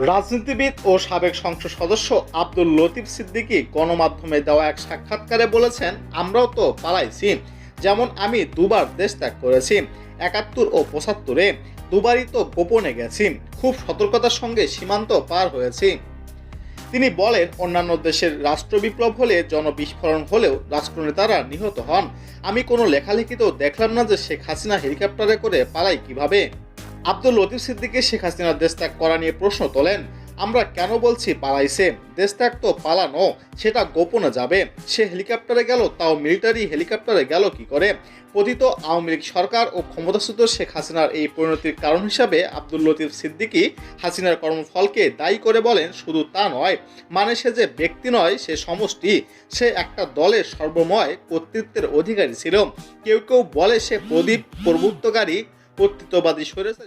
রাজনীতিবিদ ও সাবেক সংসদ সদস্য আব্দুল লতিফ সিদ্দিকী গণমাধ্যমে দেওয়া এক সাক্ষাৎকারে বলেছেন, আমরাও তো পালাইছি। যেমন আমি দুবার দেশ ত্যাগ করেছি, ৭১ ও ৭৫-এ দুবারই তো গোপনে গেছি, খুব সতর্কতার সঙ্গে সীমান্ত পার হয়েছি। তিনি বলেন, অন্যান্য দেশের রাষ্ট্র বিপ্লব হলে জনবিস্ফোরণ হলেও রাষ্ট্রনেতারা নিহত হন। আমি কোনো লেখালেখিতেও দেখলাম না যে শেখ হাসিনা হেলিকপ্টারে করে পালাই কিভাবে। আব্দুল লতিফ সিদ্দিকী শেখ হাসিনার দেশত্যাগ করা নিয়ে প্রশ্ন তোলেন, আমরা কেন বলছি পালাইছে? দেশত্যাগ তো পালানো, সেটা গোপনে যাবে। সে হেলিকপ্টারে গেল, তাও মিলিটারি হেলিকপ্টারে গেল কি করে? পতিত আওয়ামী লীগ সরকার ও ক্ষমতাচ্যুত শেখ হাসিনার এই পরিণতির কারণ হিসাবে আব্দুল লতিফ সিদ্দিকী হাসিনার কর্মফলকে দায়ী করে বলেন, শুধু তা নয়, মানে সে যে ব্যক্তি নয়, সে সমষ্টি। সে একটা দলের সর্বময় কর্তৃত্বের অধিকারী ছিল। কেউ কেউ বলে সে প্রদীপ প্রভুত্বকারী কর্তৃত্ববাদী সরেছে।